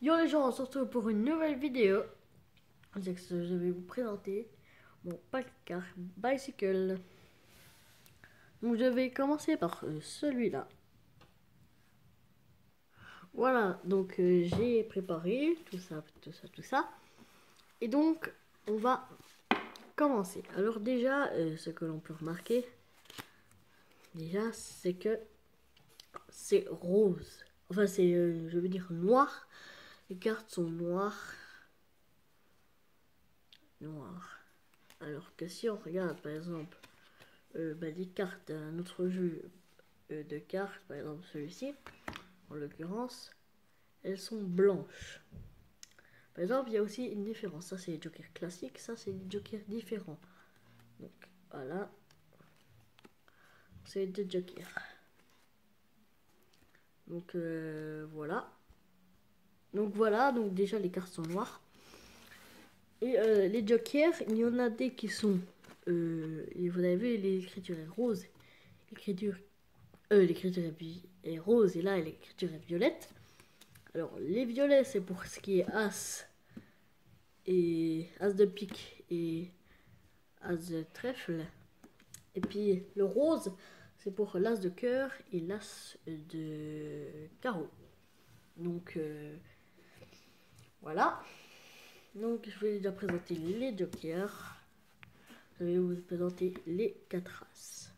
Yo les gens, on se retrouve pour une nouvelle vidéo. C'est que je vais vous présenter mon pack car bicycle. Donc je vais commencer par celui-là. Voilà, donc j'ai préparé tout ça, tout ça, tout ça. Et donc on va commencer. Alors déjà, ce que l'on peut remarquer, déjà, c'est que c'est rose. Enfin c'est, je veux dire noir. Les cartes sont noires. Noires. Alors que si on regarde par exemple des cartes d'un autre jeu de cartes, par exemple celui-ci, en l'occurrence, elles sont blanches. Par exemple, il y a aussi une différence. Ça, c'est les jokers classiques, ça, c'est des jokers différents. Donc, voilà, c'est deux jokers. Donc, voilà. Donc, voilà, donc déjà, les cartes sont noires. Et les jokers, il y en a des qui sont... et vous avez vu, l'écriture est rose. L'écriture est rose et là, l'écriture est violette. Alors, les violets, c'est pour ce qui est As et As de pique et As de trèfle. Et puis, le rose, c'est pour l'As de cœur et l'As de carreau. Donc, voilà. Donc, je vais déjà présenter les jokers. Je vais vous présenter les 4 As.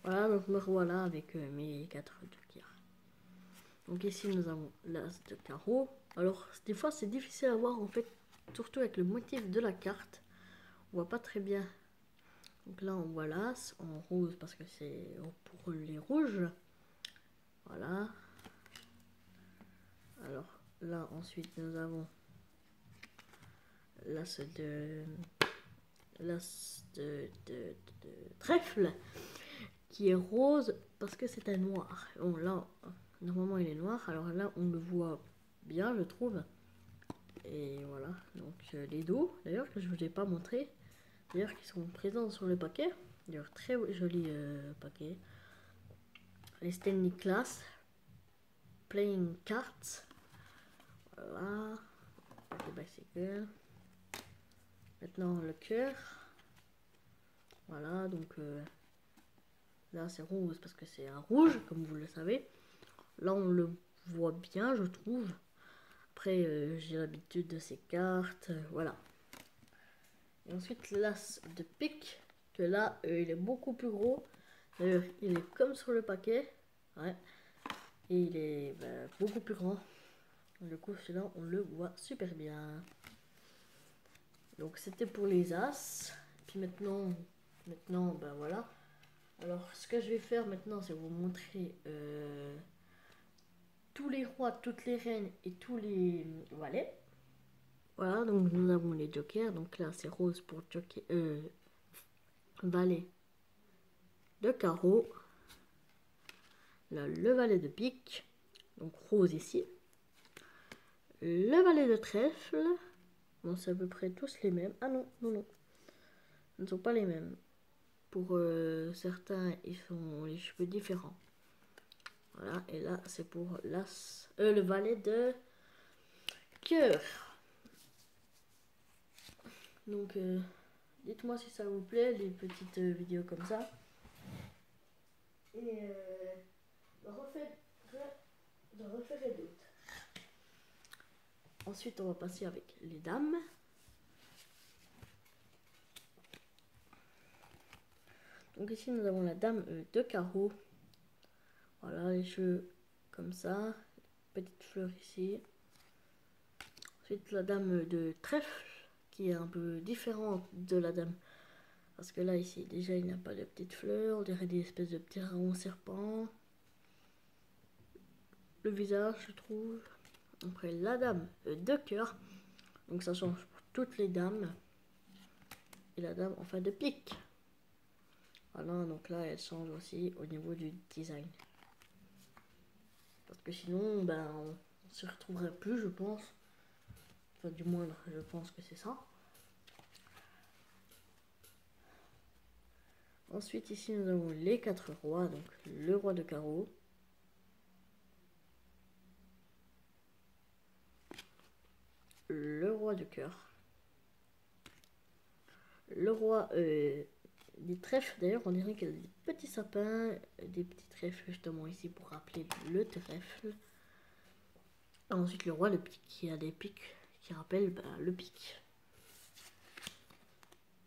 Voilà, donc me revoilà avec mes 4 jokers. Donc ici, nous avons l'As de carreau. Alors, des fois, c'est difficile à voir, en fait, surtout avec le motif de la carte. On voit pas très bien. Donc là, on voit l'As en rose parce que c'est pour les rouges. Voilà. Alors là, ensuite, nous avons l'As de trèfle qui est rose parce que c'est un noir. Bon, là, normalement, il est noir. Alors là, on le voit bien, je trouve. Et voilà, donc les dos, d'ailleurs, que je ne vous ai pas montré, d'ailleurs, qui sont présents sur le paquet. D'ailleurs, très joli paquet. Les Stanley Class, Playing Cards. Voilà, le bicycle. Maintenant, le cœur. Voilà, donc là, c'est rose parce que c'est un rouge, comme vous le savez. Là, on le voit bien, je trouve. Après, j'ai l'habitude de ces cartes, voilà. Et ensuite, l'As de pique, que là, il est beaucoup plus gros. D'ailleurs, il est comme sur le paquet. Ouais. Et il est beaucoup plus grand. Du coup, celui-là, on le voit super bien. Donc, c'était pour les As. Puis maintenant, ben voilà. Alors, ce que je vais faire maintenant, c'est vous montrer tous les rois, toutes les reines et tous les valets. Voilà, donc nous avons les jokers. Donc là, c'est rose pour joker, valet de carreau. Là, le valet de pique. Donc rose ici. Le valet de trèfle. Bon, c'est à peu près tous les mêmes. Ah non, non, non. Ce ne sont pas les mêmes. Pour certains, ils ont les cheveux différents. Voilà, et là, c'est pour le valet de cœur. Donc, dites-moi si ça vous plaît, les petites vidéos comme ça. Et j'en referai d'autres. Ensuite, on va passer avec les dames. Donc ici, nous avons la dame de carreau. Voilà, les cheveux comme ça. Petite fleur ici. Ensuite, la dame de trèfle, qui est un peu différente de la dame. Parce que là, ici, déjà, il n'y a pas de petites fleurs. On dirait des espèces de petits ronds serpents. Le visage, je trouve. Après, la dame de cœur. Donc, ça change pour toutes les dames. Et la dame, enfin, de pique. Voilà, donc là, elle change aussi au niveau du design. Parce que sinon, ben, on se retrouverait plus, je pense. Enfin, du moins, je pense que c'est ça. Ensuite, ici, nous avons les 4 rois. Donc, le roi de carreau. de cœur. Le roi des trèfles, d'ailleurs on dirait qu'il y a des petits sapins, des petits trèfles justement ici pour rappeler le trèfle. Ensuite le roi le pic qui a des pics qui rappellent le pic.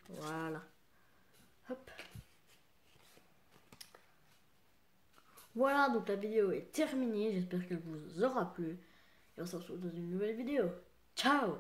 Voilà. Hop. Voilà, donc la vidéo est terminée, j'espère qu'elle vous aura plu. Et on se retrouve dans une nouvelle vidéo. Ciao!